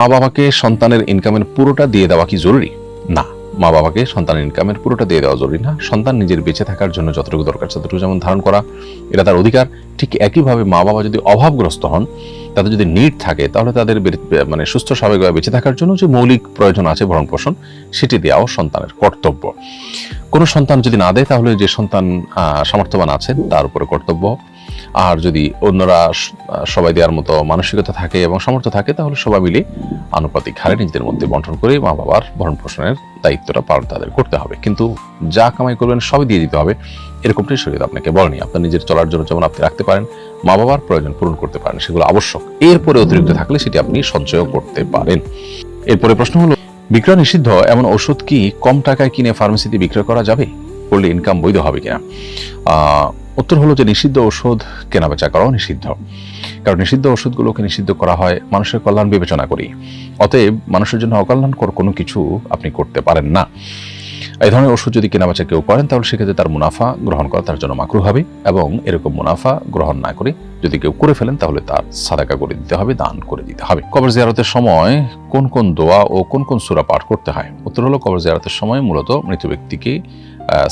মা বাবাকে সন্তানের ইনকামের পুরোটা দিয়ে দেওয়া কি জরুরি? না, মা বাবাকে সন্তানের ইনকামের পুরোটা দিয়ে দেওয়া জরুরি না। সন্তান নিজের বেঁচে থাকার জন্য যতটুকু দরকার ততটুকু যেমন ধারণ করা, এটা তার অধিকার। ঠিক একইভাবে মা বাবা যদি অভাবগ্রস্ত হন, তাদের যদি নিড থাকে, তাহলে তাদের মানে সুস্থ স্বাভাবিকভাবে বেঁচে থাকার জন্য যে মৌলিক প্রয়োজন আছে ভরণ পোষণ, সেটি দেওয়াও সন্তানের কর্তব্য। কোনো সন্তান যদি না দেয়, তাহলে যে সন্তান সামর্থ্যবান আছেন তার উপরে কর্তব্য। আর যদি অন্যরা সবাই দেওয়ার মতো মানসিকতা থাকে এবং সামর্থ্য থাকে, তাহলে সবাই মিলে আনুপাতিক হারে নিজেদের মধ্যে বন্টন করে মা বাবার ভরণ পোষণের দায়িত্বটা পালন তাদের করতে হবে। কিন্তু যা কামাই করবেন সবই দিয়ে দিতে হবে, এরকমটাই শরীয়ত আপনাকে বলেনি। আপনার নিজের চলার জন্য যেমন আপনি রাখতে পারেন, মা বাবার প্রয়োজন পূরণ করতে পারেন, সেগুলো আবশ্যক। এরপরে অতিরিক্ত থাকলে সেটি আপনি সঞ্চয় করতে পারেন। এরপরে প্রশ্ন হলো, বিক্রয় নিষিদ্ধ এমন ওষুধ কি কম টাকায় কিনে ফার্মেসিতে বিক্রয় করা যাবে? করলে ইনকাম বৈধ হবে কিনা? উত্তর হলো যে নিষিদ্ধ ওষুধ কেনাবেচা করাও নিষিদ্ধ। কারণ নিষিদ্ধ ওষুধগুলোকে নিষিদ্ধ করা হয় মানুষের কল্যাণ বিবেচনা করি। অতএব মানুষের জন্য অকল্যাণকর কোনো কিছু আপনি করতে পারেন না। এই ধরনের ওষুধ যদি কেনাবেচা কেউ করেন, তাহলে সেক্ষেত্রে তার মুনাফা গ্রহণ করা তার জন্য মাকরুহ হবে। এবং এরকম মুনাফা গ্রহণ না করে যদি কেউ করে ফেলেন, তাহলে তার সাদাকা করে দিতে হবে, দান করে দিতে হবে। কবর জিয়ারতের সময় কোন কোন দোয়া ও কোন কোন সূরা পাঠ করতে হয়? উত্তর হলো, কবর জিয়ারতের সময় মূলত মৃত ব্যক্তিকে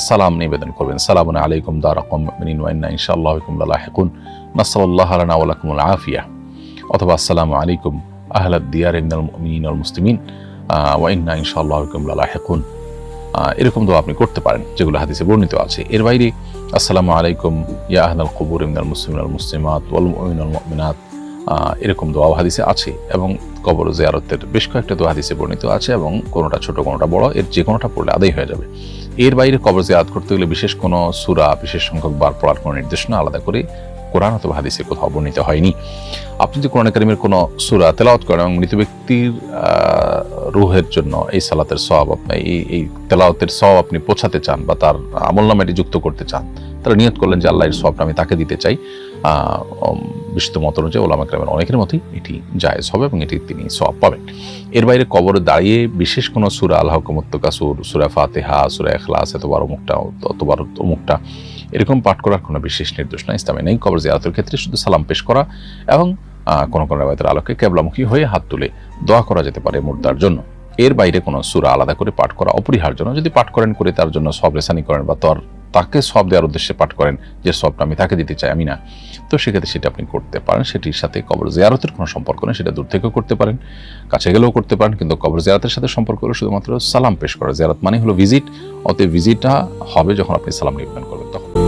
সালাম নিবেদন করবেন। সালামুন আলাইকুম দারাকুম মিনিন ওয়া ইন্না ইনশাআল্লাহু বিকুম লালাহিকুন নাসাল্লাহু লানা ওয়া লাকুমুল আফিয়া, অথবা আসসালামু আলাইকুম আহলাদ দিয়ার মিনাল মুমিনিন ওয়াল মুসলিমিন ওয়া ইন্না ইনশাআল্লাহু বিকুম লালাহিকুন। এরকম দোয়া আপনি করতে পারেন, যেগুলো হাদিসে বর্ণিত আছে। এর বাইরে আসসালামু আলাইকুম ইয়া আহলাল কুবুর মিনাল মুসলিমিন ওয়াল মুসলিমাত ওয়াল মুমিনিন ওয়াল মুমিনাত, এরকম দোয়া হাদিসে আছে। এবং কবর জিয়ারতের বেশ কয়েকটা দোয়া হাদিসে বর্ণিত আছে, এবং কোনোটা ছোট কোনোটা বড়, এর যে কোনোটা পড়লে আদায় হয়ে যাবে। এর বাইরে কবর জিয়ারত করতে গেলে বিশেষ কোনো সূরা বিশেষ সংখ্যক বার পড়ার কোনো নির্দেশনা আলাদা করে কোরআন অথবা হাদিসে কোথাও বর্ণিত হয়নি। আপনি যদি কোরআন কারীমের কোনো সূরা তেলাওয়াত করেন এবং মৃত ব্যক্তির রুহের জন্য এই সালাতের সওয়াব আপনি এই তেলাওয়াতের সওয়াব আপনি পৌঁছাতে চান, বা তার আমলনামাটি যুক্ত করতে চান, তাহলে নিয়ত করলেন যে আল্লাহর সওয়াবটা আমি তাকে দিতে চাই। বিশুদ্ধ মত অনুযায়ী ওলামা কেরামের অনেকের মতই এটি জায়েজ হবে এবং এটি তিনি সওয়াব পাবেন। এর বাইরে কবরে দাঁড়িয়ে বিশেষ কোনো সূরা আল হাকুমুত তাকাসুর, সূরা ফাতিহা, সূরা ইখলাস, এতবার অমুকটা এরকম পাঠ করার কোনো বিশেষ নির্দেশনা ইসলামে নেই। কবর জিয়ারতের ক্ষেত্রে শুধু সালাম পেশ করা এবং কোনো কোনো রাওয়ায়াতের আলোকে কিবলামুখী হয়ে হাত তুলে দোয়া করা যেতে পারে মুর্দার জন্য। এর বাইরে কোনো সূরা আলাদা করে পাঠ করা অপরিহার্য নয়। যদি পাঠ করেন করে তার জন্য সওয়াব রেসানি করেন, বা তাকে সওয়াব দেওয়ার উদ্দেশ্যে পাঠ করেন যে সওয়াবটা আমি তাকে দিতে চাই, আমি না, তো সেক্ষেত্রে সেটা আপনি করতে পারেন। সেটির সাথে কবর জিয়ারতের কোনো সম্পর্ক নেই, সেটা দূর থেকেও করতে পারেন, কাছে গেলেও করতে পারেন। কিন্তু কবর জিয়ারতের সাথে সম্পর্ক হলো শুধুমাত্র সালাম পেশ করা। জিয়ারত মানে হলো ভিজিট, অতএব ভিজিটটা হবে যখন আপনি সালাম নিবেদন করবেন তখন।